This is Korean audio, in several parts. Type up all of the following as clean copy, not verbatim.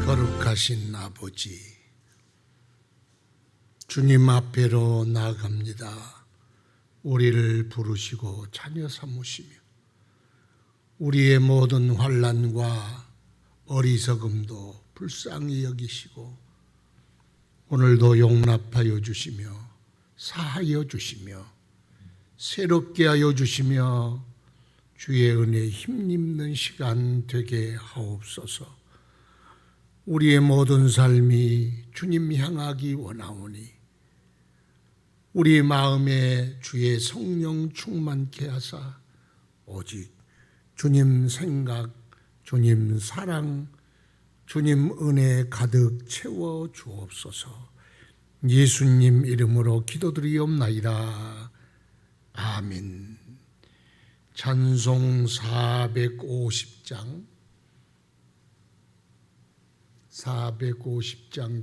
거룩하신 아버지, 주님 앞에로 나아갑니다. 우리를 부르시고 자녀 삼으시며 우리의 모든 환난과 어리석음도 불쌍히 여기시고 오늘도 용납하여 주시며 사하여 주시며 새롭게 하여 주시며 주의 은혜에 힘입는 시간 되게 하옵소서. 우리의 모든 삶이 주님 향하기 원하오니 우리 마음에 주의 성령 충만케 하사 오직 주님 생각, 주님 사랑, 주님 은혜 가득 채워 주옵소서. 예수님 이름으로 기도드리옵나이다. 아멘. 찬송 450장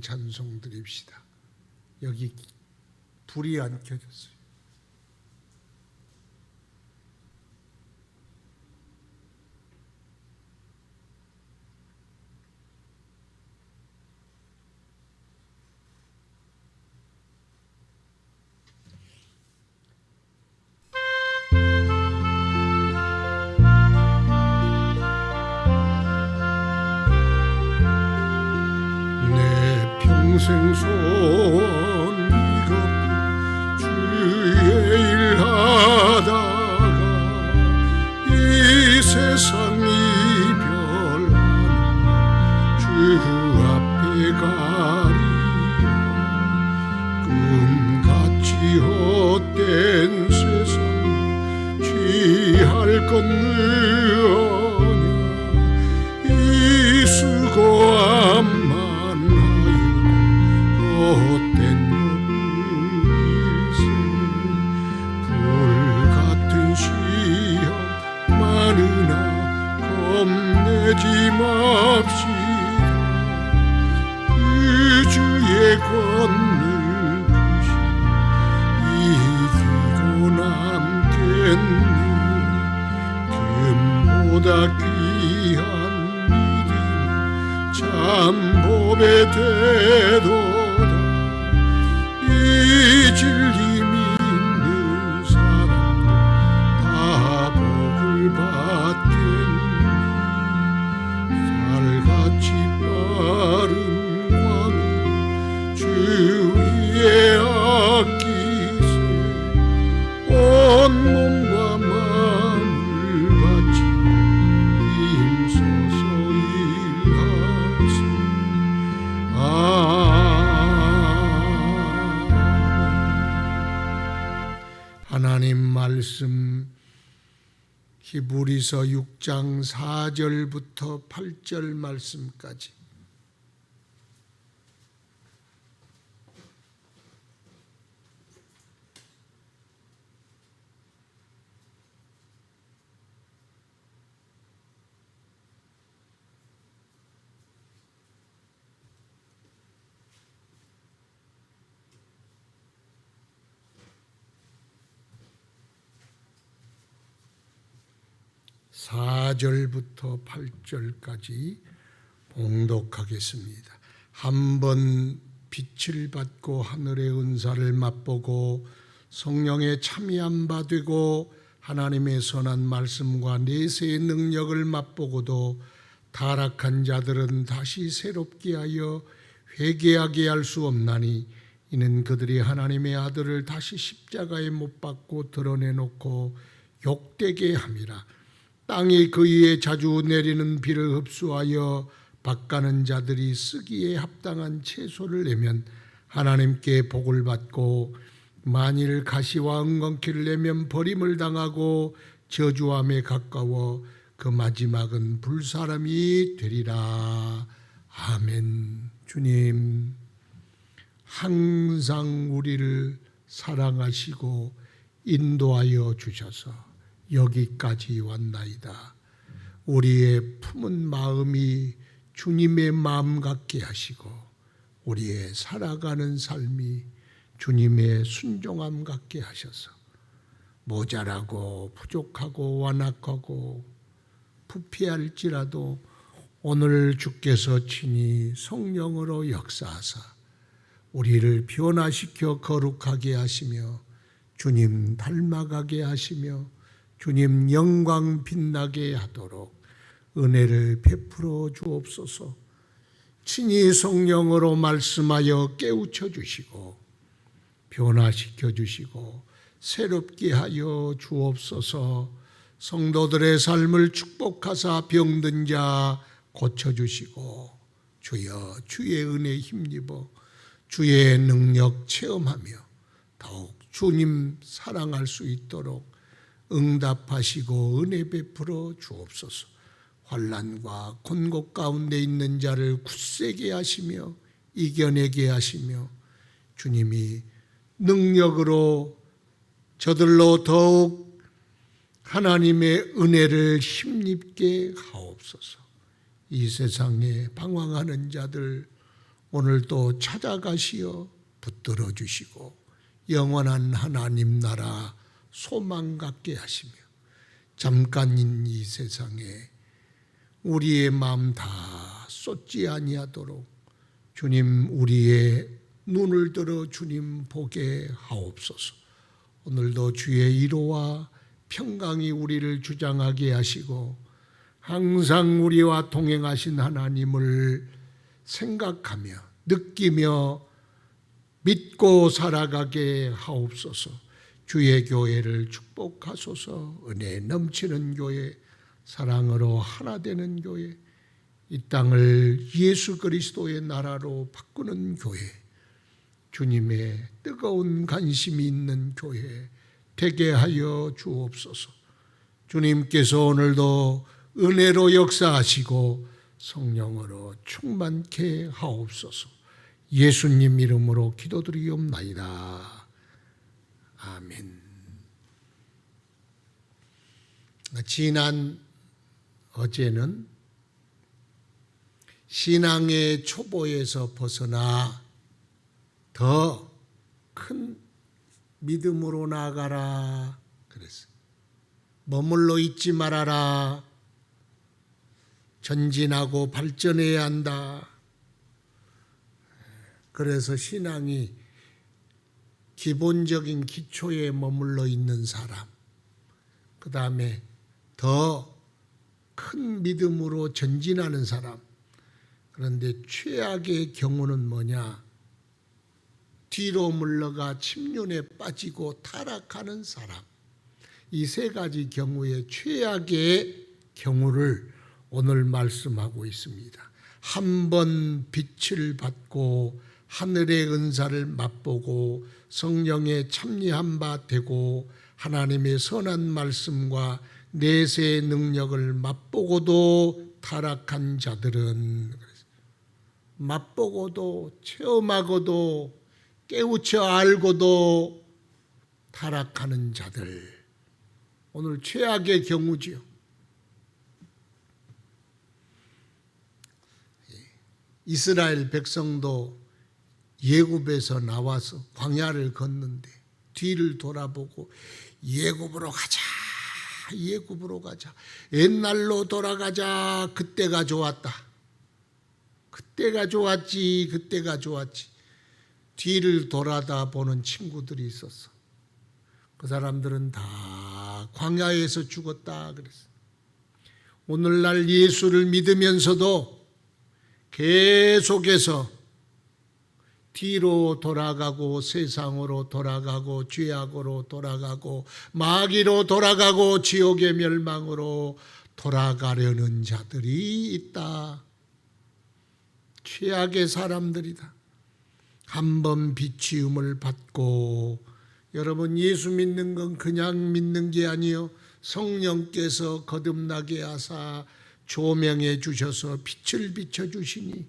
찬송 드립시다. 여기 불이 안 켜졌어요. 평생 소원 이것 주의 일하다가 이 세상 이별하는 주 앞에 가리라. 금같이 헛된 세상 취할 것 느냐. 이 수고함 헛된 일세 불같은 시험 많으나 겁내지 맙시다. 그 주의 권능 크시 이기고 남겠니. 금보다 귀한 믿음 참법에 되도다. 이 진리 믿는 사람들 다 복을 받겠니. 살같이 빠른 광을 주 위에 아끼세 온 몸과 마음을 바치 힘써서 일하세. 하나님 말씀 히브리서 6장 4절부터 8절 말씀까지 (4절부터) (8절까지) 봉독하겠습니다. 한번 빛을 받고 하늘의 은사를 맛보고 성령의 참여한 바 되고 하나님의 선한 말씀과 내세의 능력을 맛보고도 타락한 자들은 다시 새롭게 하여 회개하게 할 수 없나니 이는 그들이 하나님의 아들을 다시 십자가에 못 박고 드러내놓고 욕되게 함이라. 땅이 그 위에 자주 내리는 비를 흡수하여 밭가는 자들이 쓰기에 합당한 채소를 내면 하나님께 복을 받고 만일 가시와 은건키를 내면 버림을 당하고 저주함에 가까워 그 마지막은 불사람이 되리라. 아멘. 주님 항상 우리를 사랑하시고 인도하여 주셔서 여기까지 왔나이다. 우리의 품은 마음이 주님의 마음 같게 하시고 우리의 살아가는 삶이 주님의 순종함 같게 하셔서 모자라고 부족하고 완악하고 부패할지라도 오늘 주께서 친히 성령으로 역사하사 우리를 변화시켜 거룩하게 하시며 주님 닮아가게 하시며 주님 영광 빛나게 하도록 은혜를 베풀어 주옵소서. 친히 성령으로 말씀하여 깨우쳐 주시고 변화시켜 주시고 새롭게 하여 주옵소서. 성도들의 삶을 축복하사 병든 자 고쳐주시고 주여 주의 은혜에 힘입어 주의 능력 체험하며 더욱 주님 사랑할 수 있도록 응답하시고 은혜 베풀어 주옵소서. 환난과 곤곡 가운데 있는 자를 굳세게 하시며 이겨내게 하시며 주님이 능력으로 저들로 더욱 하나님의 은혜를 힘입게 하옵소서. 이 세상에 방황하는 자들 오늘도 찾아가시어 붙들어 주시고 영원한 하나님 나라 소망 갖게 하시며 잠깐인 이 세상에 우리의 마음 다 쏟지 아니하도록 주님 우리의 눈을 들어 주님 보게 하옵소서. 오늘도 주의 위로와 평강이 우리를 주장하게 하시고 항상 우리와 동행하신 하나님을 생각하며 느끼며 믿고 살아가게 하옵소서. 주의 교회를 축복하소서. 은혜 넘치는 교회, 사랑으로 하나 되는 교회, 이 땅을 예수 그리스도의 나라로 바꾸는 교회, 주님의 뜨거운 관심이 있는 교회 되게 하여 주옵소서. 주님께서 오늘도 은혜로 역사하시고 성령으로 충만케 하옵소서. 예수님 이름으로 기도드리옵나이다. 아멘. 지난 어제는 신앙의 초보에서 벗어나 더 큰 믿음으로 나아가라 그랬어요. 머물러 있지 말아라. 전진하고 발전해야 한다. 그래서 신앙이 기본적인 기초에 머물러 있는 사람, 그 다음에 더 큰 믿음으로 전진하는 사람. 그런데 최악의 경우는 뭐냐? 뒤로 물러가 침륜에 빠지고 타락하는 사람. 이 세 가지 경우의 최악의 경우를 오늘 말씀하고 있습니다. 한 번 빛을 받고 하늘의 은사를 맛보고 성령에 참여한 바 되고 하나님의 선한 말씀과 내세의 능력을 맛보고도 타락한 자들은, 맛보고도 체험하고도 깨우쳐 알고도 타락하는 자들, 오늘 최악의 경우지요. 이스라엘 백성도 예굽에서 나와서 광야를 걷는데 뒤를 돌아보고 예굽으로 가자, 예굽으로 가자, 옛날로 돌아가자. 그때가 좋았다. 그때가 좋았지, 그때가 좋았지. 뒤를 돌아다 보는 친구들이 있었어. 그 사람들은 다 광야에서 죽었다 그랬어. 오늘날 예수를 믿으면서도 계속해서 뒤로 돌아가고 세상으로 돌아가고 죄악으로 돌아가고 마귀로 돌아가고 지옥의 멸망으로 돌아가려는 자들이 있다. 최악의 사람들이다. 한번 비치음을 받고, 여러분 예수 믿는 건 그냥 믿는 게 아니요, 성령께서 거듭나게 하사 조명해 주셔서 빛을 비춰주시니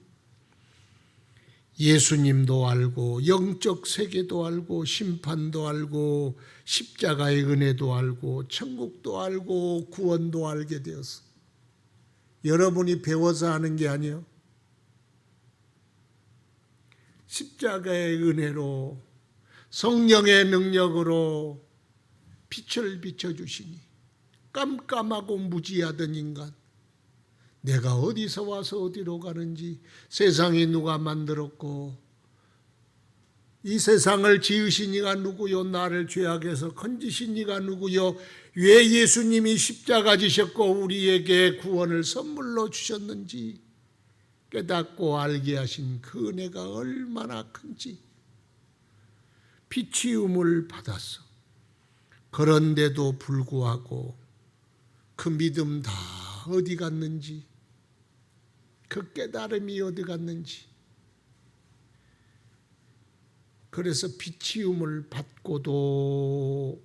예수님도 알고 영적 세계도 알고 심판도 알고 십자가의 은혜도 알고 천국도 알고 구원도 알게 되었어. 여러분이 배워서 하는 게 아니요, 십자가의 은혜로 성령의 능력으로 빛을 비춰주시니 깜깜하고 무지하던 인간, 내가 어디서 와서 어디로 가는지, 세상이 누가 만들었고 이 세상을 지으신 이가 누구요? 나를 죄악에서 건지신 이가 누구요? 왜 예수님이 십자가 지셨고 우리에게 구원을 선물로 주셨는지 깨닫고 알게 하신 그 은혜가 얼마나 큰지, 비치움을 받았어. 그런데도 불구하고 그 믿음 다 어디 갔는지, 그 깨달음이 어디 갔는지. 그래서 비치움을 받고도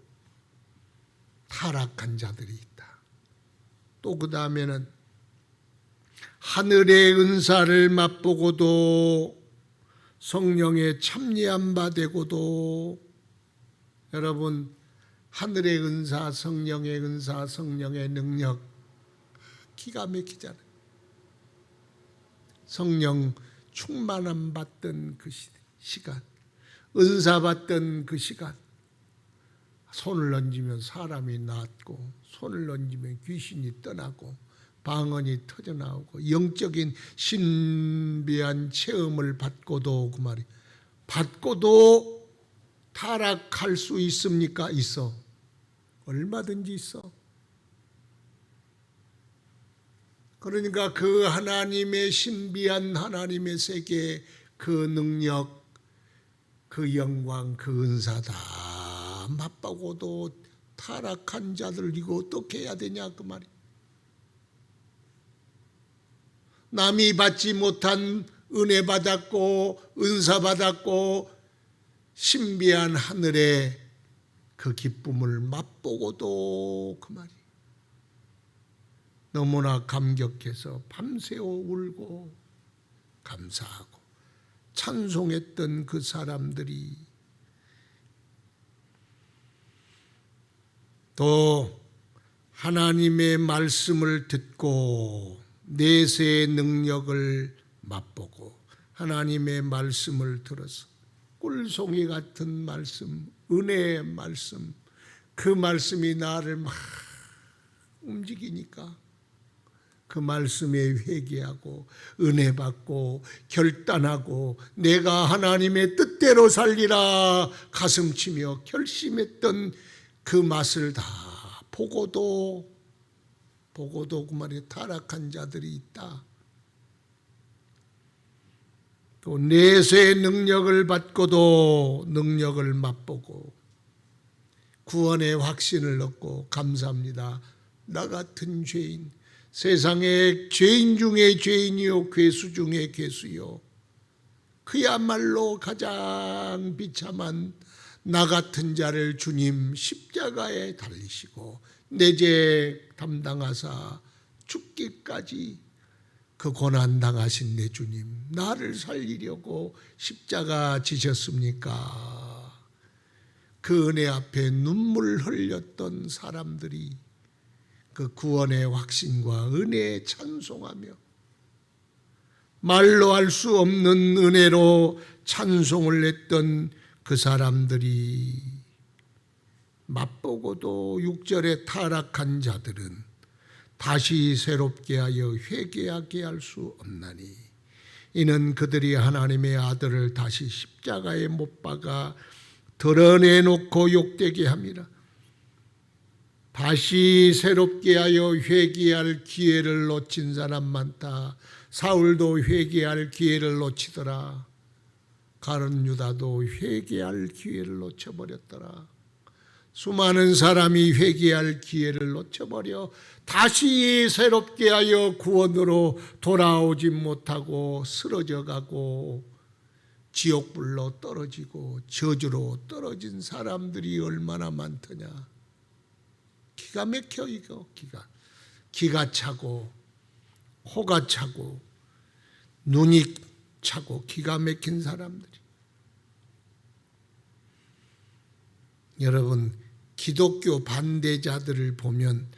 타락한 자들이 있다. 또 그 다음에는 하늘의 은사를 맛보고도 성령에 참여한 바 되고도, 여러분 하늘의 은사, 성령의 은사, 성령의 능력 기가 막히잖아요. 성령 충만함 받던 그 시간, 은사 받던 그 시간, 손을 얹으면 사람이 낫고 손을 얹으면 귀신이 떠나고 방언이 터져나오고 영적인 신비한 체험을 받고도, 그 말이 받고도 타락할 수 있습니까? 있어. 얼마든지 있어. 그러니까 그 하나님의 신비한 하나님의 세계, 그 능력, 그 영광, 그 은사 다 맛보고도 타락한 자들 이거 어떻게 해야 되냐 그 말이. 남이 받지 못한 은혜 받았고 은사 받았고 신비한 하늘의 그 기쁨을 맛보고도 그 말이 너무나 감격해서 밤새워 울고 감사하고 찬송했던 그 사람들이 또 하나님의 말씀을 듣고 내세의 능력을 맛보고 하나님의 말씀을 들어서 꿀송이 같은 말씀, 은혜의 말씀, 그 말씀이 나를 막 움직이니까 그 말씀에 회개하고 은혜 받고 결단하고 내가 하나님의 뜻대로 살리라 가슴치며 결심했던 그 맛을 다 보고도 그 말에 타락한 자들이 있다. 또 내세의 능력을 받고도 능력을 맛보고 구원의 확신을 얻고 감사합니다. 나 같은 죄인, 세상의 죄인 중에 죄인이요 괴수 중에 괴수요, 그야말로 가장 비참한 나 같은 자를 주님 십자가에 달리시고 내 죄 담당하사 죽기까지 그 고난 당하신 내 주님, 나를 살리려고 십자가 지셨습니까? 그 은혜 앞에 눈물 흘렸던 사람들이 그 구원의 확신과 은혜에 찬송하며 말로 할 수 없는 은혜로 찬송을 했던 그 사람들이 맛보고도 6절에 타락한 자들은 다시 새롭게 하여 회개하게 할 수 없나니 이는 그들이 하나님의 아들을 다시 십자가에 못 박아 드러내놓고 욕되게 함이라. 다시 새롭게 하여 회개할 기회를 놓친 사람 많다. 사울도 회개할 기회를 놓치더라. 가룟 유다도 회개할 기회를 놓쳐버렸더라. 수많은 사람이 회개할 기회를 놓쳐버려 다시 새롭게 하여 구원으로 돌아오지 못하고 쓰러져가고 지옥불로 떨어지고 저주로 떨어진 사람들이 얼마나 많더냐. 기가 막혀. 이거 기가 차고 호가 차고 눈이 차고 기가 막힌 사람들이. 여러분, 기독교 반대자들을 보면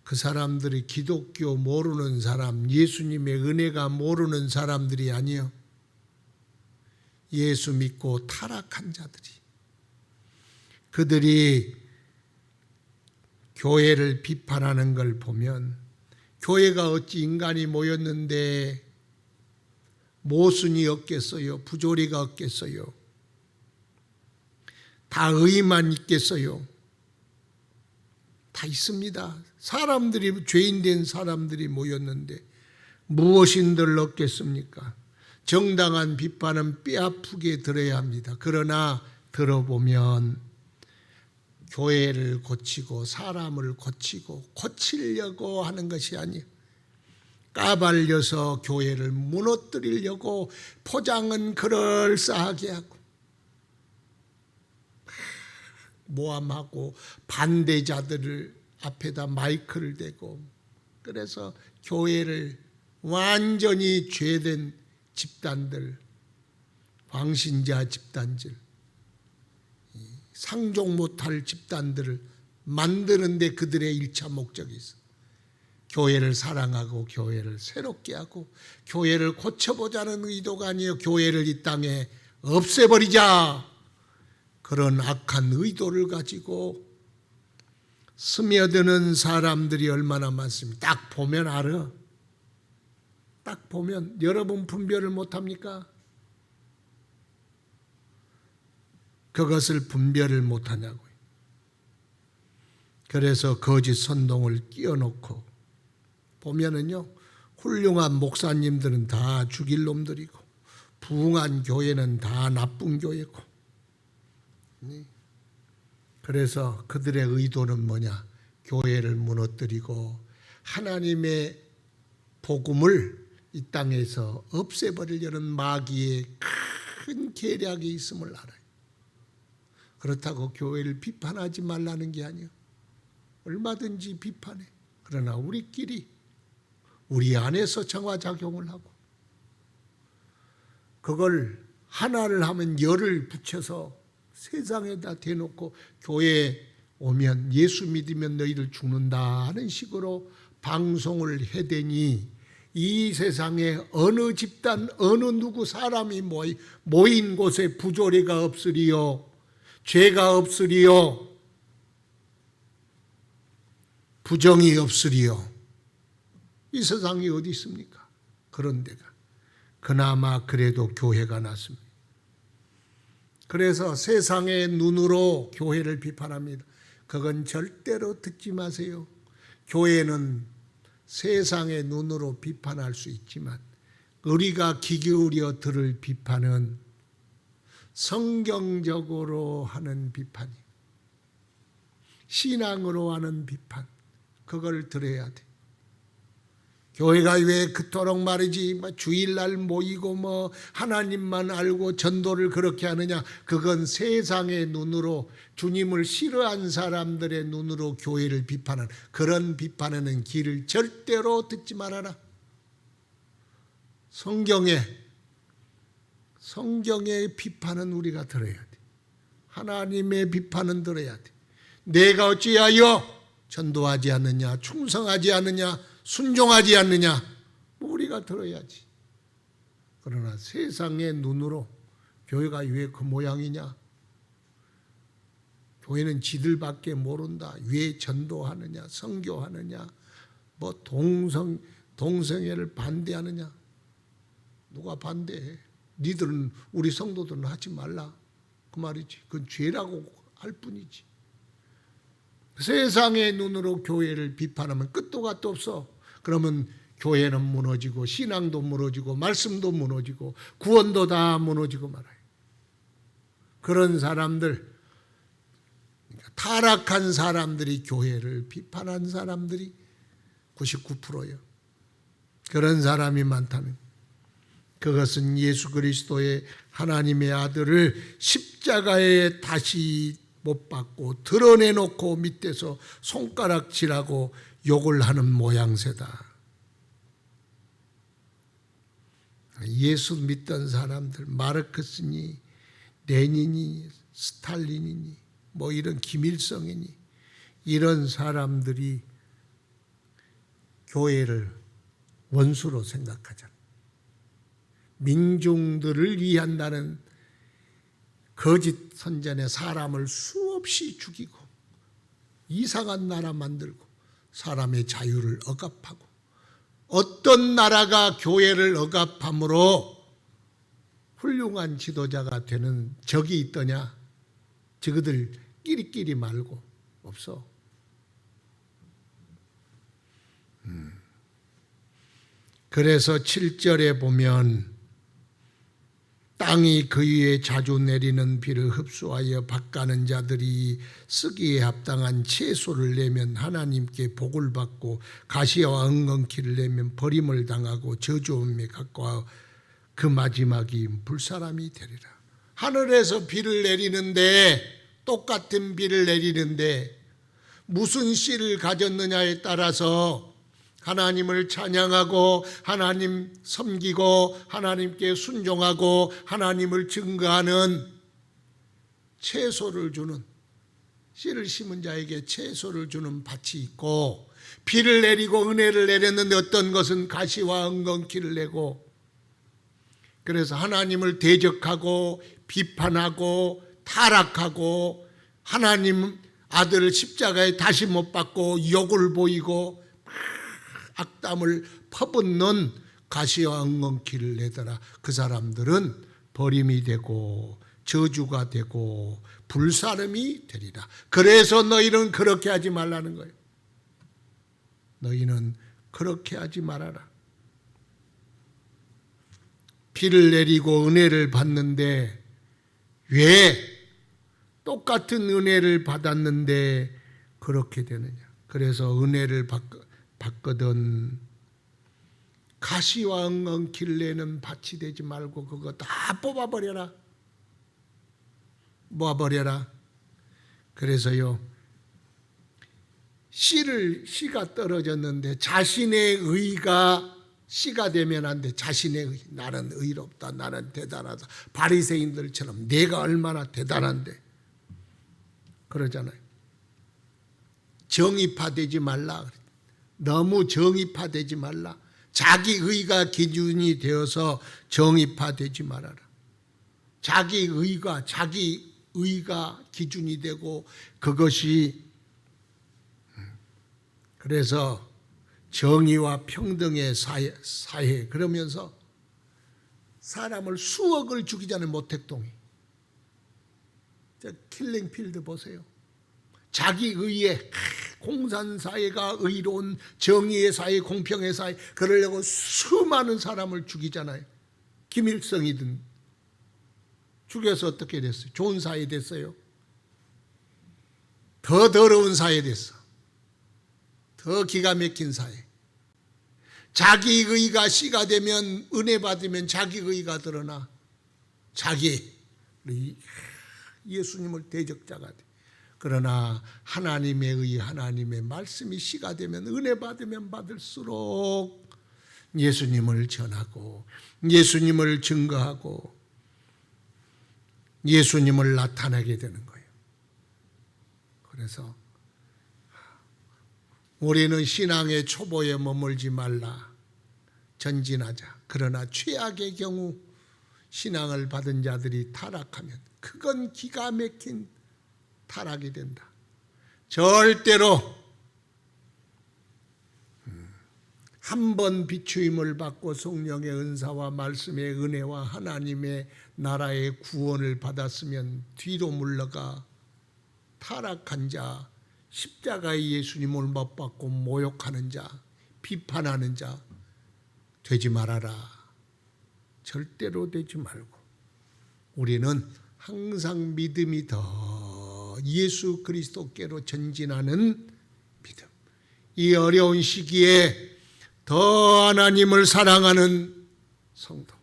그 사람들이 기독교 모르는 사람, 예수님의 은혜가 모르는 사람들이 아니요, 예수 믿고 타락한 자들이, 그들이 교회를 비판하는 걸 보면 교회가 어찌 인간이 모였는데 모순이 없겠어요? 부조리가 없겠어요? 다 의만 있겠어요? 다 있습니다. 사람들이, 죄인된 사람들이 모였는데 무엇인들 없겠습니까? 정당한 비판은 뼈아프게 들어야 합니다. 그러나 들어보면 교회를 고치고 사람을 고치고 고치려고 하는 것이 아니에요. 까발려서 교회를 무너뜨리려고 포장은 그럴싸하게 하고 모함하고 반대자들을 앞에다 마이크를 대고, 그래서 교회를 완전히 죄된 집단들, 광신자 집단들, 상종 못할 집단들을 만드는데 그들의 1차 목적이 있어. 교회를 사랑하고 교회를 새롭게 하고 교회를 고쳐보자는 의도가 아니에요. 교회를 이 땅에 없애버리자, 그런 악한 의도를 가지고 스며드는 사람들이 얼마나 많습니까? 딱 보면 알아. 딱 보면. 여러분 분별을 못합니까? 그것을 분별을 못하냐고요. 그래서 거짓 선동을 끼워놓고 보면은요, 훌륭한 목사님들은 다 죽일 놈들이고 부흥한 교회는 다 나쁜 교회고. 그래서 그들의 의도는 뭐냐? 교회를 무너뜨리고 하나님의 복음을 이 땅에서 없애버리려는 마귀의 큰 계략이 있음을 알아요. 그렇다고 교회를 비판하지 말라는 게 아니에요. 얼마든지 비판해. 그러나 우리끼리 우리 안에서 정화작용을 하고, 그걸 하나를 하면 열을 붙여서 세상에다 대놓고 교회에 오면 예수 믿으면 너희들 죽는다 하는 식으로 방송을 해대니 이 세상에 어느 집단 어느 누구 사람이 모인 곳에 부조리가 없으리요, 죄가 없으리요, 부정이 없으리요. 이 세상이 어디 있습니까? 그런 데가. 그나마 그래도 교회가 낫습니다. 그래서 세상의 눈으로 교회를 비판합니다. 그건 절대로 듣지 마세요. 교회는 세상의 눈으로 비판할 수 있지만 우리가 귀 기울여 들을 비판은 성경적으로 하는 비판이, 신앙으로 하는 비판, 그걸 들어야 돼. 교회가 왜 그토록 말이지 주일날 모이고 하나님만 알고 전도를 그렇게 하느냐? 그건 세상의 눈으로, 주님을 싫어한 사람들의 눈으로 교회를 비판하는, 그런 비판에는 귀를 절대로 듣지 말아라. 성경의 비판은 우리가 들어야 돼. 하나님의 비판은 들어야 돼. 내가 어찌하여 전도하지 않느냐, 충성하지 않느냐, 순종하지 않느냐, 우리가 들어야지. 그러나 세상의 눈으로 교회가 왜 그 모양이냐, 교회는 지들밖에 모른다, 왜 전도하느냐, 선교하느냐, 동성애를 반대하느냐. 누가 반대해? 니들은, 우리 성도들은 하지 말라 그 말이지. 그건 죄라고 할 뿐이지. 세상의 눈으로 교회를 비판하면 끝도 갓도 없어. 그러면 교회는 무너지고 신앙도 무너지고 말씀도 무너지고 구원도 다 무너지고 말아요. 그런 사람들, 타락한 사람들이 교회를 비판한 사람들이 99%예요. 그런 사람이 많다면 그것은 예수 그리스도의 하나님의 아들을 십자가에 다시 못 박고 드러내놓고 밑에서 손가락질하고 욕을 하는 모양새다. 예수 믿던 사람들, 마르크스니, 레닌이, 스탈린이니, 이런 김일성이니, 이런 사람들이 교회를 원수로 생각하잖아. 민중들을 위한다는 거짓 선전에 사람을 수없이 죽이고 이상한 나라 만들고 사람의 자유를 억압하고 어떤 나라가 교회를 억압함으로 훌륭한 지도자가 되는 적이 있더냐? 저그들 끼리끼리 말고 없어. 그래서 7절에 보면 땅이 그 위에 자주 내리는 비를 흡수하여 밭가는 자들이 쓰기에 합당한 채소를 내면 하나님께 복을 받고 가시와 엉겅퀴를 내면 버림을 당하고 저주함에 가까워 그 마지막이 불사람이 되리라. 하늘에서 비를 내리는데, 똑같은 비를 내리는데 무슨 씨를 가졌느냐에 따라서 하나님을 찬양하고 하나님 섬기고 하나님께 순종하고 하나님을 증거하는 채소를 주는, 씨를 심은 자에게 채소를 주는 밭이 있고, 비를 내리고 은혜를 내렸는데 어떤 것은 가시와 엉겅퀴를 내고, 그래서 하나님을 대적하고 비판하고 타락하고 하나님 아들을 십자가에 다시 못 박고 욕을 보이고 악담을 퍼붓는 가시와 엉겅퀴를 내더라. 그 사람들은 버림이 되고 저주가 되고 불사름이 되리라. 그래서 너희는 그렇게 하지 말라는 거예요. 너희는 그렇게 하지 말아라. 비를 내리고 은혜를 받는데 왜 똑같은 은혜를 받았는데 그렇게 되느냐? 그래서 은혜를 받거든 가시와 엉겅퀴를 내는 밭이 되지 말고 그거 다 뽑아버려라. 모아버려라. 그래서요, 씨가 떨어졌는데 자신의 의가 씨가 되면 안 돼. 자신의 의. 나는 의롭다. 나는 대단하다. 바리새인들처럼 내가 얼마나 대단한데. 그러잖아요. 정의파되지 말라. 너무 정의파되지 말라. 자기 의가 기준이 되어서 정의파되지 말아라. 자기 의가 기준이 되고 그것이, 그래서 정의와 평등의 사회 그러면서 사람을 수억을 죽이자는 모택동이, 킬링필드 보세요. 자기 의에 공산사회가 의로운 정의의 사회, 공평의 사회 그러려고 수많은 사람을 죽이잖아요. 김일성이든 죽여서 어떻게 됐어요? 좋은 사회 됐어요? 더 더러운 사회 됐어. 더 기가 막힌 사회. 자기 의가 씨가 되면, 은혜 받으면 자기 의가 드러나. 자기 예수님을 대적자가 돼. 그러나 하나님의 의, 하나님의 말씀이 씨가 되면, 은혜 받으면 받을수록 예수님을 전하고 예수님을 증거하고 예수님을 나타내게 되는 거예요. 그래서 우리는 신앙의 초보에 머물지 말라. 전진하자. 그러나 최악의 경우 신앙을 받은 자들이 타락하면 그건 기가 막힌 타락이 된다. 절대로 한 번 비추임을 받고 성령의 은사와 말씀의 은혜와 하나님의 나라의 구원을 받았으면 뒤로 물러가 타락한 자, 십자가의 예수님을 못 받고 모욕하는 자, 비판하는 자 되지 말아라. 절대로 되지 말고 우리는 항상 믿음이 더 예수 그리스도께로 전진하는 믿음, 이 어려운 시기에 더 하나님을 사랑하는 성도,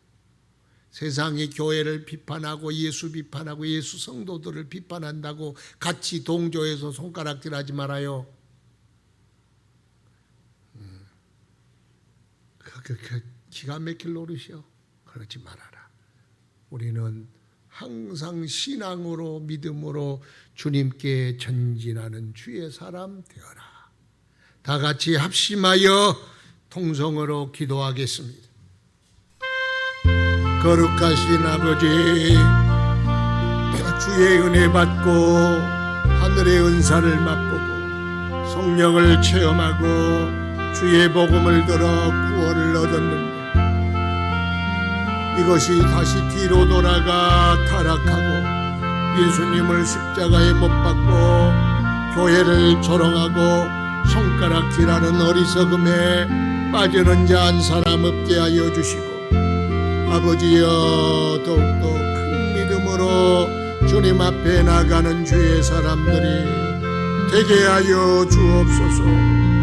세상이 교회를 비판하고 예수 비판하고 예수 성도들을 비판한다고 같이 동조해서 손가락질하지 말아요. 기가 막힐 노릇이요. 그러지 말아라. 우리는 항상 신앙으로 믿음으로 주님께 전진하는 주의 사람 되어라. 다 같이 합심하여 통성으로 기도하겠습니다. 거룩하신 아버지, 주의 은혜 받고 하늘의 은사를 맛보고 성령을 체험하고 주의 복음을 들어 구원을 얻었는데 이것이 다시 뒤로 돌아가 타락하고 예수님을 십자가에 못 박고 교회를 조롱하고 손가락질하는 어리석음에 빠지는 자 한 사람 없게 하여 주시고 아버지여 더욱더 큰 믿음으로 주님 앞에 나가는 주의 사람들이 되게 하여 주옵소서.